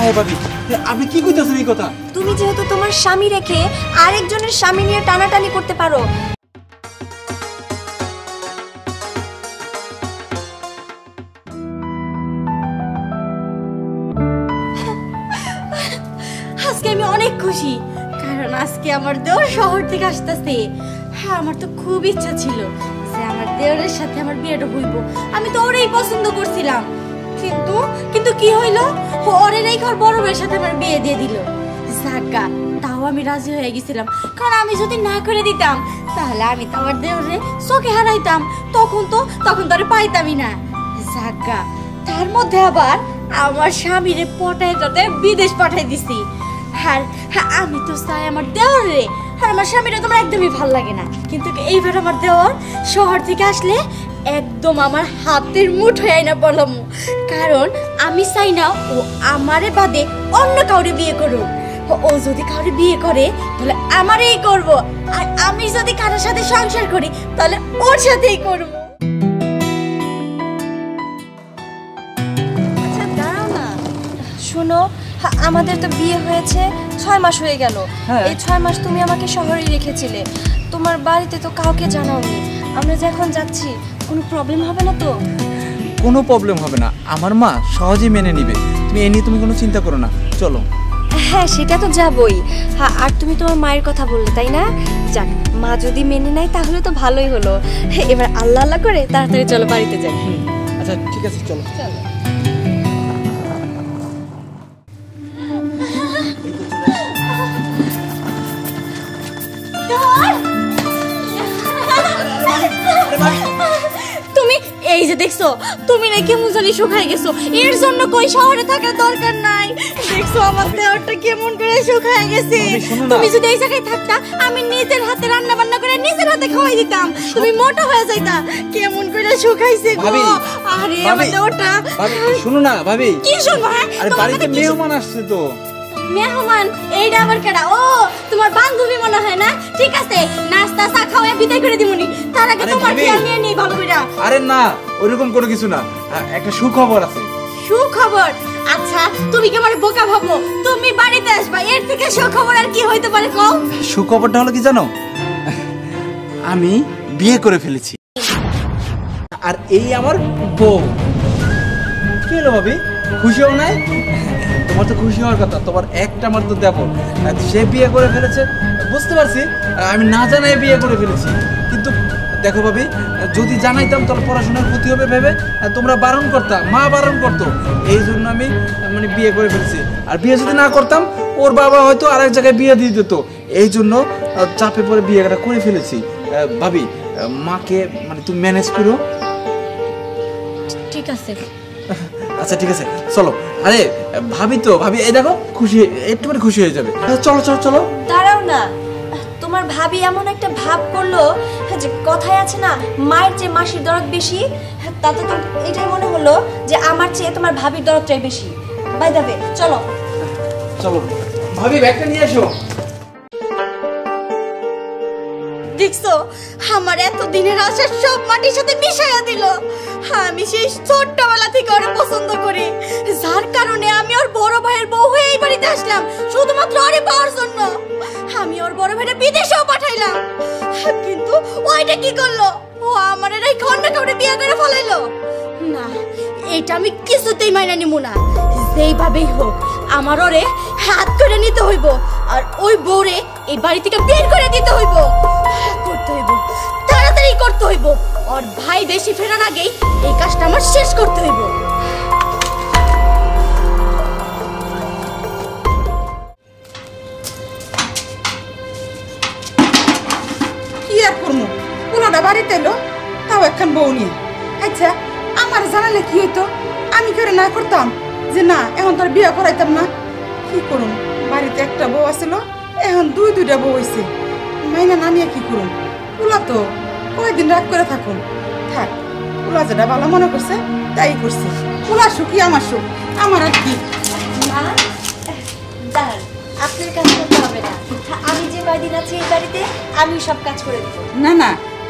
হ্যাঁ ভাবি, আপনি কি কইতাছেন এই কথা? তুমি যেহেতু তোমার স্বামী রেখে আরেকজনের স্বামী নিয়ে টানাটানি করতে পারো, আজকে আমি অনেক খুশি, কারণ আজকে আমার দেওর শহর থেকে আসতেছে। হ্যাঁ, আমার তো খুব ইচ্ছা ছিল যে আমার দেওরের সাথে আমার বিয়েটা হইব। আমি তো ওরেই পছন্দ করছিলাম, কিন্তু কি হইলো, ওরের এই ঘর বড় ভাইয়ের সাথে আমার বিয়ে দিয়ে দিল। যাকা, তাও আমি রাজি হয়ে গেছিলাম, কারণ আমি যদি না করে দিতাম তাহলে আমি তো আমার দেওরে চোখে হারাইতাম, তখন তো আরে পাইতামই না। যাকা, তার মধ্যে আবার আমার স্বামীরে পটায় টটায় বিদেশ পাঠাই দিছি। আর আমি তো চাই আমার দেওরে আর আমার স্বামীরা তোমার একদমই ভাল লাগে না, কিন্তু এইবার আমার দেওর শহর থেকে আসলে একদম আমার হাতের মুঠোয় আইনা বললাম, কারণ আমি চাই না ও আমারে বাদে অন্য কাউরে বিয়ে করুক। ও যদি কাউরে বিয়ে করে তাহলে আমারই করব, আর আমি যদি কারোর সাথে সংসার করি তাহলে ওর সাথেই করব। আচ্ছা দাঁড়াও না, শোনো, আমাদের তো বিয়ে হয়েছে 6 মাস হয়ে গেল। এই 6 মাস তুমি আমাকে শহরে রেখেছিলে, তোমার বাড়িতে তো কাউকে জানাওনি। আমরা যে এখন যাচ্ছি, কোনো প্রবলেম হবে না তো? কোনো প্রবলেম হবে না, আমার মা সহজেই মেনে নিবে। তুমি এ নিয়ে কোনো চিন্তা করো না, চলো। হ্যাঁ, সেটা তো যাবই। হ্যাঁ, আর তুমি তোমার মায়ের কথা বললে, তাই না? যাক, মা যদি মেনে নেয় তাহলে তো ভালোই হলো। এবার আল্লাহ আল্লাহ করে তাড়াতাড়ি চলো বাড়িতে যাই। আচ্ছা ঠিক আছে, চলো চলো। তুমি এই যে দেখছো, তুমি নাকি মুজালি শুকাই গেছো, এর জন্য কই শহরে থাকার দরকার নাই। দেখছো আমার দেহটা কেমন করে শুকাই গেছে। তুমি যদি এই জায়গায় থাকতা, আমি নিজের হাতে রান্না বান্না করে নিজের হাতে খাওয়াই দিতাম, তুমি মোটা হয়ে যাইতা। কেমন করে শুকাইছে গো। আরে আমার দেহটা। শুনো না ভাবি। কি শুনবো? আরে বাড়িতে মেহমান আসছে তো। মেহমান? এইটা আবার কেডা? ও তোমার বান্ধবী মনে হয় না? ঠিক আছে, নাস্তা চা খাওয়া বিদায় করে দিমুনি, তার আগে তোমার খেয়াল নিয়ে নেই ভালো করে। আরে না, ওরকম কোনো কিছু না, একটা সুখবর আছে। সুখবর? আচ্ছা, তুমি কি আমার বোকা ভাবো? তুমি বাড়িতে আসবা, এর থেকে সুখবর আর কি হইতে পারে কও? সুখবরটা হলো কি জানো, আমি বিয়ে করে ফেলেছি, আর এই আমার বউ। কি হলো ভাবি, খুশি হও নাই? তোমার তো খুশি হওয়ার কথা, তোমার একটা আমার তো দেখো, সে বিয়ে করে ফেলেছে। বুঝতে পারছি আমি না জানাই বিয়ে করে ফেলেছি, কিন্তু দেখো ভাবি, যদি জানাইতাম তাহলে পড়াশোনার ক্ষতি হবে ভেবে তোমরা বারণ করতাম, মা বারণ করতো, এই জন্য আমি মানে বিয়ে করে ফেলেছি। আর বিয়ে যদি না করতাম, ওর বাবা হয়তো আরেক জায়গায় বিয়ে দিয়ে দিত, এই জন্য চাপে পড়ে বিয়েটা করে ফেলেছি। ভাবি, মাকে মানে তুমি ম্যানেজ করো। ঠিক আছে। আচ্ছা ঠিক আছে, চলো। আরে ভাবি তো, ভাবি এই দেখো খুশি, একটুখানি খুশি হয়ে যাবে। চলো চলো চলো। দাঁড়াও না, তোমার ভাবি এমন একটা ভাব করলো যে কথায় আছে না, মায়ের চেয়ে মাসির দরদ বেশি, তাতে তো এটাই মনে হলো যে আমার চেয়ে তোমার ভাবির দরদটাই বেশি। বাই দ্য ওয়ে, চলো চলো। ভাবি ব্যাগটা নিয়ে এসো। দেখছো, আমার এত দিনের আশা সব মাটির সাথে মিশাইয়া দিল। আমি সেই ছোট্টবেলা থেকে ওরে পছন্দ করি, যার কারণে আমি ওর বড় ভাইয়ের বউ হয়ে এই বাড়িতে আসলাম শুধুমাত্র ওরে পাওয়ার জন্য। আমি ওর বড় ভাইয়ের বিদেশেও পাঠাইলাম, কিন্তু ওইটা কি করলো, ও আমার এই কন্যা কাউরে বিয়ে করে ফেলাইলো। না, এটা আমি কিছুতেই মাইনা নিব না। যেইভাবেই হোক আমার ওরে হাত করে নিতে হইব, আর ওই বউরে এই বাড়ি থেকে বের করে দিতে হইব। করতে হইব, তাড়াতাড়ি করতে হইব। ওর ভাই দেশে ফেরার আগেই এই কাজটা আমার শেষ করতে হইব। কি আর করবো, পুরোটা বাড়িতে এলো, তাও একখান বউ নিয়ে। আচ্ছা, আমার জানালে কি হইতো, আমি করে না করতাম যে না এখন তোর বিয়ে করাইতাম না। কি করুন, বাড়িতে একটা বউ আসলো, এখন দুইটা বউ হয়েছে, মাইনা না নিয়ে কি করুন। পুলা তো কয়েকদিন রাগ করে থাকুন, থাক, পুলা যেটা ভালো মনে করছে তাই করছে। পুলা সুখী আমার সুখ, আমার আর কি। মা, দাঁড়ান, আপনার কাজ করতে হবে না, আমি যে কয়দিন আছি এই বাড়িতে আমি সব কাজ করে দেব। না না,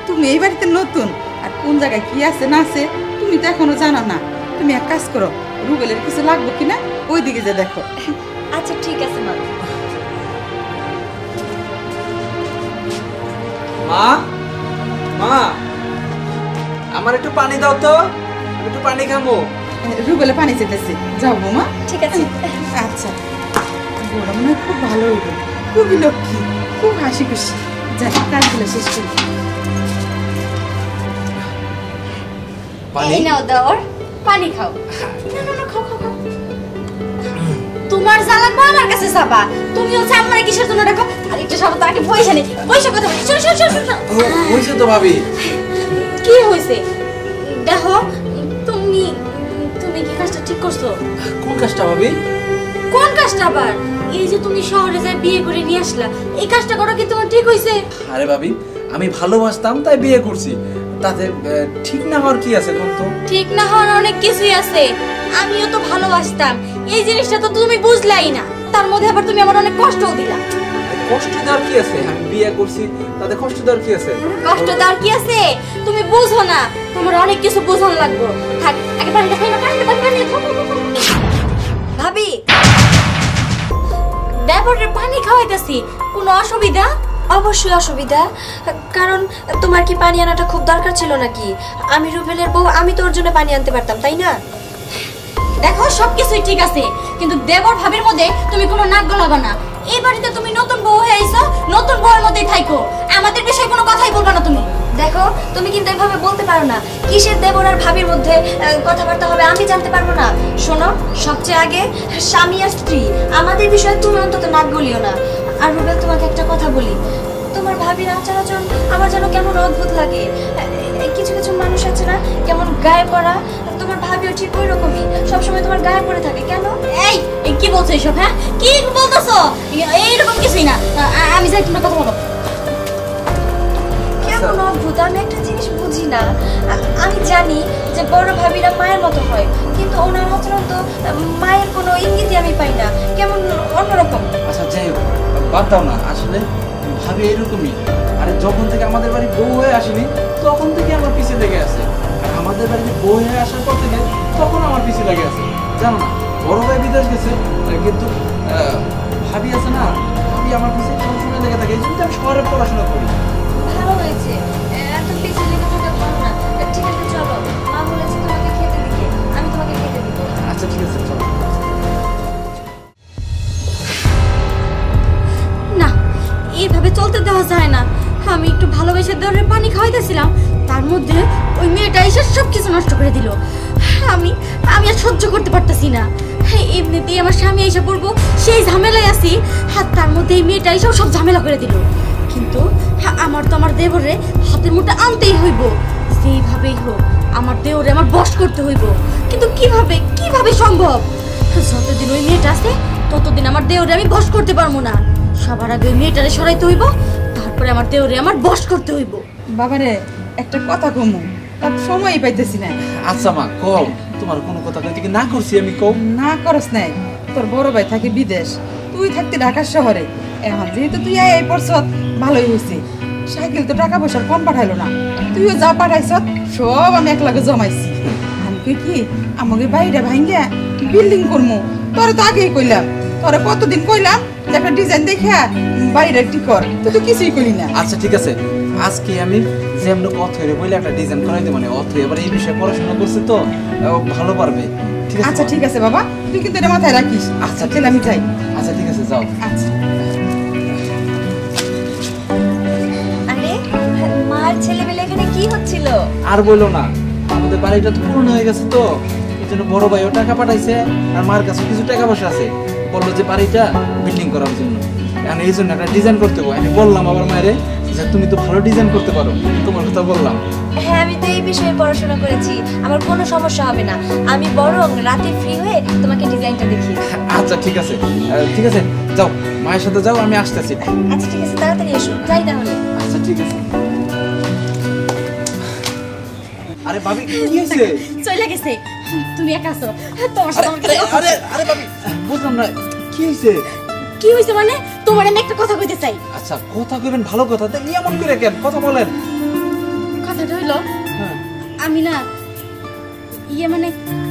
তুমি এই বাড়িতে নতুন, আর কোন জায়গায় কি আছে না আছে তুমি তো এখনো জানো না। তুমি এক কাজ করো, রুবেলের কিছু লাগবে কিনা ওই দিকে যে দেখো। আচ্ছা ঠিক আছে মা। মা, মা, আমার একটু পানি দাও তো, একটু পানি খাবো। রুবেলে পানি চেতেছে, যাও বৌমা। ঠিক আছে। আচ্ছা, বড় মনে হয় খুব ভালো হইবে, খুবই লক্ষ্মী, খুব হাসি খুশি। যাই কাজগুলো শেষ করি। এই নাও দেওর, পানি খাও। না না না, খাও খাও খাও। তোমার জ্বালা পা আমার কাছে যাবা, তুমি হচ্ছে আমার কিসের জন্য রাখো। আর একটা সব তাকে পয়সা নেই, পয়সা কথা বলি। শোন শোন শোন শোন। হইছে তো ভাবি। কি হইছে দেখো, তুমি তুমি কি কাজটা ঠিক করছো? কোন কাজটা ভাবি? কোন কাজটা আবার? এই যে তুমি শহরে যাই বিয়ে করে নিয়ে আসলা, এই কাজটা করা কি তোমার ঠিক হইছে? আরে ভাবি, আমি ভালোবাসতাম তাই বিয়ে করছি, তাতে ঠিক না হওয়ার কি আছে কোন? তো ঠিক না হওয়ার অনেক কিছুই আছে। আমিও তো ভালোবাসতাম, এই জিনিসটা তো তুমি বুঝলাই না। তার মধ্যে আবার তুমি আমার অনেক কষ্টও দিলা। কষ্ট দেওয়ার কি আছে? আমি বিয়ে করছি, তাতে কষ্ট দেওয়ার কি আছে? কষ্ট দেওয়ার কি আছে? তুমি বুঝো না, তোমার অনেক কিছু বোঝানো লাগবে। থাক, আগে পানিটা খাই না, পানিটা পানি পানি ভাবি, দেবরের পানি খাওয়াইতেছি, কোনো অসুবিধা? অবশ্যই অসুবিধা, কারণ তোমার কি পানি আনাটা খুব দরকার ছিল নাকি? আমি রুবেলের বউ, আমি তোর জন্য পানি আনতে পারতাম, তাই না? দেখো সবকিছুই ঠিক আছে, কিন্তু দেবর ভাবির মধ্যে তুমি কোনো নাক গলাবা না। এই বাড়িতে তুমি নতুন বউ হয়ে আইছো, নতুন বউয়ের মধ্যেই থাইকো, আমাদের বিষয়ে কোনো কথাই বলবা না তুমি। দেখো, তুমি কিন্তু এভাবে বলতে পারো না। কিসের দেবর আর ভাবির মধ্যে কথাবার্তা হবে আমি জানতে পারবো না? শোনো, সবচেয়ে আগে স্বামী আর স্ত্রী, আমাদের বিষয়ে তুমি অন্তত নাক গলিও না। আর রুবেল, তোমাকে একটা কথা বলি, তোমার ভাবির আচার আচরণ আমার যেন কেমন অদ্ভুত লাগে। কিছু কিছু মানুষ আছে না, কেমন গায়ে পড়া, তোমার ভাবিও ঠিক ওই রকমই, সবসময় তোমার গায়ে পড়ে থাকে। কেন? এই কি বলছো এসব? হ্যাঁ, কি বলতেছো? এইরকম কিছুই না, আমি যাই, তোমরা কথা বলো। কেমন অদ্ভুত, আমি একটা জিনিস বুঝি না। আমি জানি যে বড় ভাবিরা মায়ের মতো হয়, কিন্তু ওনার আচরণ তো মায়ের কোনো ইঙ্গিতই আমি পাই না, কেমন অন্যরকম। আচ্ছা যাই হোক, বাদ দাও না। আসলে ভাবি এরকমই। আরে যখন থেকে আমাদের বাড়ি বউ হয়ে আসেনি, তখন থেকে আমার পিছে লেগে আছে। আর আমাদের বাড়িতে বউ হয়ে আসার পর থেকে তখন আমার পিছে লেগে আছে। জানো না, বড় ভাই বিদেশ গেছে, কিন্তু ভাবি আছে না, ভাবি আমার পিছে সবসময় লেগে থাকে। এই জন্য আমি শহরে পড়াশোনা করি। ভালো হয়েছে, এত পিছিয়ে লেগে থাকা ভালো না। ঠিক আছে, চলো, মা বলেছে তোমাকে খেতে দিতে, আমি তোমাকে খেতে দিব। আচ্ছা ঠিক আছে, চলো। না, এইভাবে চলতে দেওয়া যায় না। আমি একটু ভালোবেসে দেওয়ার পানি খাওয়াইতেছিলাম, তার মধ্যে ওই মেয়েটা এসে সব কিছু নষ্ট করে দিল। আমি আমি আর সহ্য করতে পারতেছি না। এমনিতেই আমার স্বামী এসে পড়বো, সেই ঝামেলায় আছি, আর তার মধ্যে এই মেয়েটা এসেও সব ঝামেলা করে দিল। কিন্তু আমার তো আমার দেবরে হাতের মুঠে আনতেই হইব, যেইভাবেই হোক আমার দেওরে আমার বশ করতে হইব। কিন্তু কিভাবে কিভাবে সম্ভব? যতদিন ওই মেয়েটা আছে ততদিন আমার দেওরে আমি বশ করতে পারবো না। সবার আগে ওই মেয়েটারে সরাইতে হইব, তারপরে আমার দেওরে আমার বশ করতে হইব। বাবারে, একটা কথা কমু, তার সময়ই পাইতেছি না। আচ্ছা মা, কও, তোমার কোনো কথা কইতে কি না করছি আমি? কও। না করস নাই, তোর বড় ভাই থাকে বিদেশ, তুই থাকতে ঢাকা শহরে। এখন যেহেতু তুই এই পড়ছ, ভালোই হয়েছে। সাইকেল তো টাকা পয়সা কম পাঠাইলো না, তুইও যা পাঠাইছ সব আমি একলাগে জমাইছি। আমি কই কি, আমাকে বাড়িটা ভাঙ্গিয়া বিল্ডিং করবো। তোর তো আগেই কইলাম, তোরা কতদিন কইলাম যে একটা ডিজাইন দেখে বাড়িটা ঠিক কর, তুই তো কিছুই করি না। আচ্ছা ঠিক আছে, আজকে আমি যে আমরা অথরে বলে একটা ডিজাইন করাই দেবো। মানে অথরে এবার এই বিষয়ে পড়াশোনা করছে তো, ভালো পারবে। ঠিক আছে? আচ্ছা ঠিক আছে বাবা, তুই কিন্তু এটা মাথায় রাখিস। আচ্ছা তাহলে আমি যাই। আচ্ছা ঠিক আছে, যাও। আচ্ছা। আরে, মার ছেলেমেলে এখানে কি হচ্ছিল? আর বললো না, আমাদের বাড়িটা তো পূর্ণ হয়ে গেছে তো, এই জন্য বড় ভাইও টাকা পাঠাইছে, আর মার কাছে কিছু টাকা পয়সা আছে। বললো যে বাড়িটা বিল্ডিং করার জন্য, এখন এই জন্য একটা ডিজাইন করতে হবে। আমি বললাম আবার মায়েরে যে তুমি তো ভালো ডিজাইন করতে পারো, তোমার কথা বললাম। হ্যাঁ, আমি তো এই বিষয়ে পড়াশোনা করেছি, আমার কোনো সমস্যা হবে না। আমি বরং রাতে ফ্রি হয়ে তোমাকে ডিজাইনটা দেখিয়ে দেব। আচ্ছা ঠিক আছে, ঠিক আছে, যাও, মায়ের সাথে যাও, আমি আসতেছি। আচ্ছা ঠিক আছে, তাড়াতাড়ি এসো, যাই তাহলে। আচ্ছা ঠিক আছে। আরে ভাবি, কি হয়েছে? চলে গেছে, তুমি একা আছো, তোমার সাথে আমার কিছু কথা- আরে আরে ভাবি, বুঝলাম না, কি হয়েছে? কি হয়েছে মানে? তোমার আমি একটা কথা কইতে চাই। আচ্ছা, কথা কইবেন, ভালো কথা, তো এমন করে কেন কথা বলেন? কথাটা হইলো, হ্যাঁ। আমি না ইয়ে মানে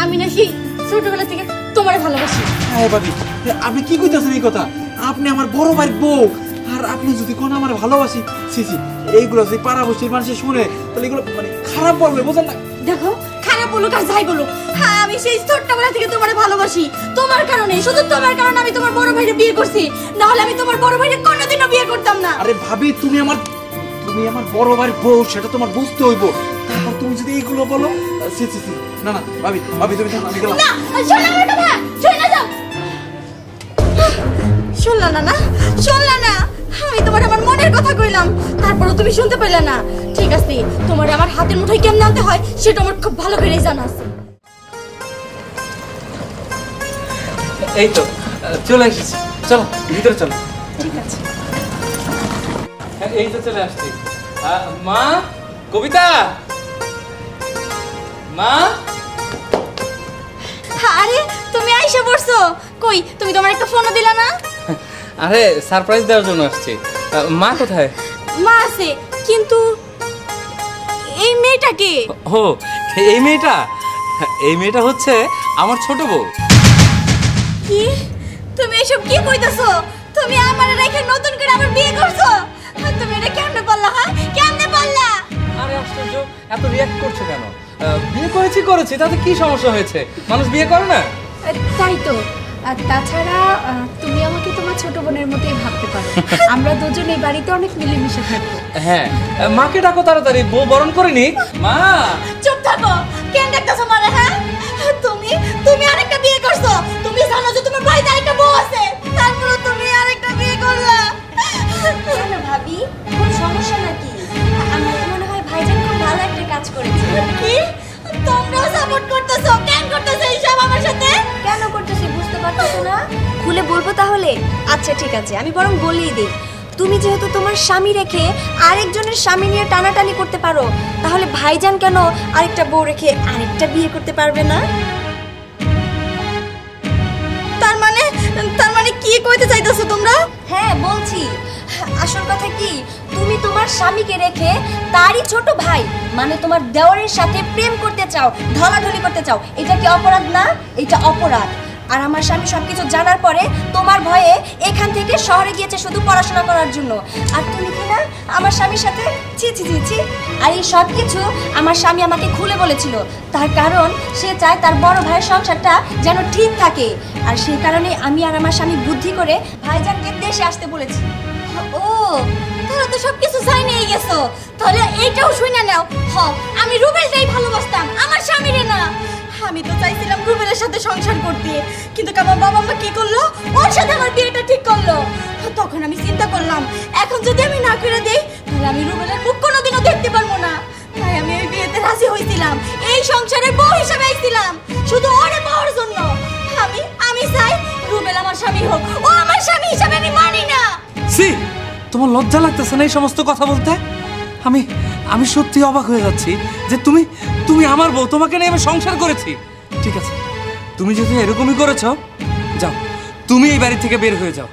আমি নাকি ছোটবেলা থেকে তোমার ভালোবাসি। হ্যাঁ ভাবি, আপনি কি কইতাছেন এই কথা? আপনি আমার বড় ভাইয়ের বউ, আর আপনি যদি কোন আমার ভালোবাসি, সিসি এইগুলো যদি পাড়াবস্তির মানুষে শুনে তাহলে এগুলো মানে খারাপ বলবে, বুঝেন না? দেখো খারাপ বলুক আর যাই বলুক, হ্যাঁ আমি সেই ছোটবেলা থেকে তোমার ভালোবাসি। তোমার কারণে, শুধু তোমার কারণে আমি তোমার বড় ভাইকে বিয়ে করছি, না হলে আমি তোমার বড় ভাইকে কোনোদিনও বিয়ে করতাম না। আরে ভাবি, তুমি আমার বড় ভাইয়ের বউ, সেটা তোমার বুঝতে হইব। তারপর তুমি যদি এইগুলো বলো, সিসি না না ভাবি, তুমি থাকো, আমি গেলাম। না শোনো আমার কথা, শুনে যাও। শুনলা না? না শুনলা না? আমি তোমার আমার মনের কথা কইলাম, তারপরও তুমি শুনতে পেলে না। ঠিক আছে, তোমার আমার হাতের মুঠোয় কেমন আনতে হয় সেটা আমার খুব ভালো করে জানা আছে। এই তো চলে এসেছি, চলো ভিতরে চলো। ঠিক আছে। এই তো চলে আসছি। মা, কবিতা, মা। আরে তুমি আইসা পড়ছো? কই তুমি তোমার একটা ফোনও দিলা না? আরে সারপ্রাইজ দেওয়ার জন্য আসছি। মা কোথায়? মা আছে, কিন্তু এই মেয়েটাকে। ও, এই মেয়েটা হচ্ছে আমার ছোট বউ। কি তুমি এসব কি কইতাছো? তুমি আমার রেখে নতুন করে আবার বিয়ে করছো? তুমি এটা কেমনে পারলা? হ্যাঁ কেমনে পারলা? আরে আশ্চর্য, এত রিঅ্যাক্ট করছো কেন? বিয়ে করেছি তাতে কি সমস্যা হয়েছে? মানুষ বিয়ে করে না? তাই তো। আর তাছাড়া তুমি আমাকে তোমার ছোট বোনের মতোই ভাবতে পারো। আমরা দুজন এই বাড়িতে অনেক মিলেমিশে থাকবো। হ্যাঁ, মাকে ডাকো তাড়াতাড়ি, বউ বরণ করে নি। মা, চুপ থাকো। কেন ডাকতাছো মারে? হ্যাঁ তুমি আরেকটা বিয়ে করছো। তুমি জানো যে তোমার বাড়িতে আরেকটা বউ আছে, তারপরে তুমি আরেকটা বিয়ে করলা। কেন ভাবি, কোন সমস্যা নাকি? আমার তো মনে হয় ভাইজান খুব ভালো একটা কাজ করেছে। কি তোমরাও সাপোর্ট করতেছো? কেন করতেছো এইসব আমার সাথে? কেন করতেছি বুঝতে পারতেছো না? খুলে বলবো তাহলে? আচ্ছা ঠিক আছে, আমি বরং বলেই দিই। তুমি যেহেতু তোমার স্বামী রেখে আরেকজনের স্বামী নিয়ে টানাটানি করতে পারো, তাহলে ভাইজান কেন আরেকটা বউ রেখে আরেকটা বিয়ে করতে পারবে না? তার মানে কি কইতে চাইতেছো তোমরা? হ্যাঁ বলছি, আসল কথা কি, তুমি তোমার স্বামীকে রেখে তারই ছোট ভাই মানে তোমার দেওরের সাথে প্রেম করতে চাও, ঢলাঢলি করতে চাও। এটা কি অপরাধ না? এটা অপরাধ। আর আমার স্বামী সবকিছু জানার পরে তোমার ভয়ে এখান থেকে শহরে গিয়েছে শুধু পড়াশোনা করার জন্য। আর তুমি কি না আমার স্বামীর সাথে ছি ছি ছি ছি। আর এই সব কিছু আমার স্বামী আমাকে খুলে বলেছিল, তার কারণ সে চায় তার বড় ভাইয়ের সংসারটা যেন ঠিক থাকে। আর সেই কারণে আমি আর আমার স্বামী বুদ্ধি করে ভাইজানকে দেশে আসতে বলেছি। ও তাহলে তো সবকিছু জানি নিয়ে গেছো। তাহলে এইটাও শুনে নাও, আমি রুবেলটাই ভালোবাসতাম, আমার স্বামীরে না। আমি তো চাইছিলাম রুবেলের সাথে সংসার করতে, কিন্তু আমার বাবা মা কি করলো? ওর সাথে আমার বিয়েটা ঠিক করলো। তখন আমি চিন্তা করলাম, এখন যদি আমি না করে দেই তাহলে আমি রুবেলের মুখ কোনোদিনও দেখতে পারবো না। তাই আমি এই বিয়েতে রাজি হয়েছিলাম, এই সংসারের বউ হিসেবে আইছিলাম শুধু ওরে পাওয়ার জন্য। আমি চাই রুবেল আমার স্বামী হোক, ও আমার স্বামী হিসেবে আমি মানি না। সি, তোমার লজ্জা লাগতেছে না এই সমস্ত কথা বলতে? আমি সত্যি অবাক হয়ে যাচ্ছি যে তুমি আমার বউ, তোমাকে নিয়ে আমি সংসার করেছি। ঠিক আছে, তুমি যদি এরকমই করেছো, যাও তুমি এই বাড়ি থেকে বের হয়ে যাও।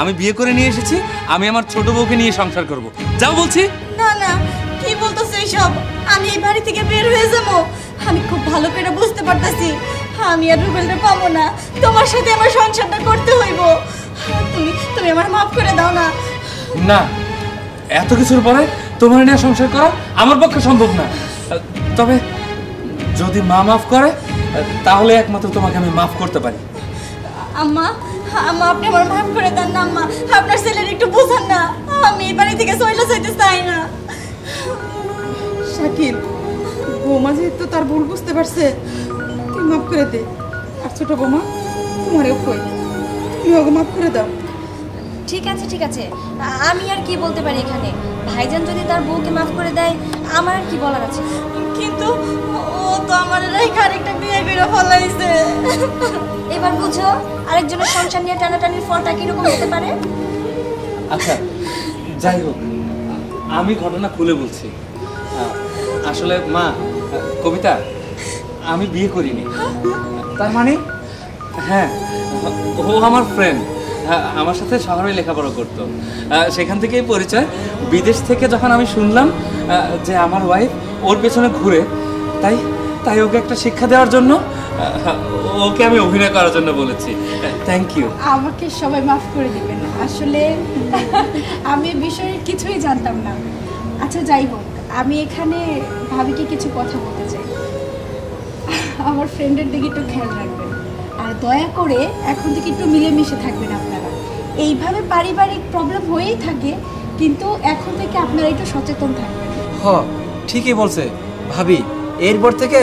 আমি বিয়ে করে নিয়ে এসেছি, আমি আমার ছোট বউকে নিয়ে সংসার করব। যাও বলছি। না না, কি বলতেছো এইসব? আমি এই বাড়ি থেকে বের হয়ে যাবো? আমি খুব ভালো করে বুঝতে পারতেছি আমি আর রুবেলটা পাবো না, তোমার সাথে আমার সংসারটা করতে হইব। তুমি আমার মাফ করে দাও না। না, এত কিছুর পরে তোমার নিয়ে সংসার করা আমার পক্ষে সম্ভব না। তবে যদি মা মাফ করে তাহলে একমাত্র তোমাকে আমি মাফ করতে পারি। আম্মা আপনি আমার মাফ করে দেন না আম্মা। আপনার ছেলের একটু বোঝান না, আমি এই বাড়ি থেকে চলে যেতে চাই না। শাকিল, বৌমা যেহেতু তার ভুল বুঝতে পারছে, তুই মাফ করে দে। আর ছোট বৌমা, তোমারও কই, তুমি ওকে মাফ করে দাও। ঠিক আছে ঠিক আছে, আমি আর কি বলতে পারি এখানে? ভাইজান যদি তার বউকে মাফ করে দেয়, আমার আর কি বলার আছে? কিন্তু ও তো আমার রেখে আরেকটা বিয়ে করে ফলাইছে। এবার বুঝো আরেকজনের সংসার নিয়ে টানাটানির ফলটা কিরকম হতে পারে। আচ্ছা যাই হোক, আমি ঘটনা খুলে বলছি। আসলে মা, কবিতা, আমি বিয়ে করিনি। তার মানে? হ্যাঁ, ও আমার ফ্রেন্ড, আমার সাথে শহরে লেখাপড়া করতো। সেখান থেকেই পরিচয়। বিদেশ থেকে যখন আমি শুনলাম যে আমার ওয়াইফ ওর পেছনে ঘুরে, তাই ওকে একটা শিক্ষা দেওয়ার জন্য ওকে আমি অভিনয় করার জন্য বলেছি। Thank you. আমাকে সবাই মাফ করে দিবেন, আসলে আমি এই বিষয়ে কিছুই জানতাম না। আচ্ছা যাই হোক, আমি এখানে ভাবিকে কিছু কথা বলতে চাই। আমার ফ্রেন্ডের দিকে একটু খেয়াল রাখবেন, আর দয়া করে এখন থেকে একটু মিলেমিশে থাকবেন আপনারা। এইভাবে পারিবারিক প্রবলেম হয়েই থাকে, কিন্তু এখন থেকে আপনারা একটু সচেতন থাকবেন। হ, ঠিকই বলছে ভাবি। এরপর থেকে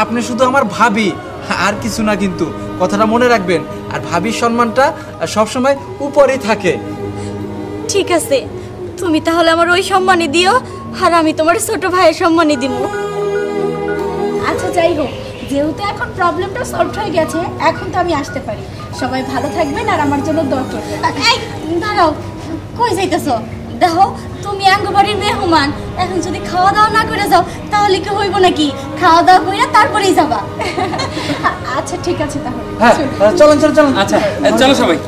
আপনি শুধু আমার ভাবি, আর কিছু না, কিন্তু কথাটা মনে রাখবেন। আর ভাবির সম্মানটা সবসময় উপরেই থাকে। ঠিক আছে, তুমি তাহলে আমার ওই সম্মানই দিও, আর আমি তোমার ছোট ভাইয়ের সম্মানই দিব। আচ্ছা যাই হোক, যেহেতু এখন প্রবলেমটা সলভ হয়ে গেছে, এখন তো আমি আসতে পারি। সবাই ভালো থাকবেন আর আমার জন্য দোয়া করবেন। এই দাঁড়াও, কই যাইতেছো? দেখো তুমি আঙ্গবাড়ির মেহমান, এখন যদি খাওয়া দাওয়া না করে যাও তাহলে কি হইব নাকি? খাওয়া দাওয়া করে তারপরেই যাবা। আচ্ছা ঠিক আছে তাহলে। হ্যাঁ, চলেন চলেন চলেন। আচ্ছা চলো সবাই।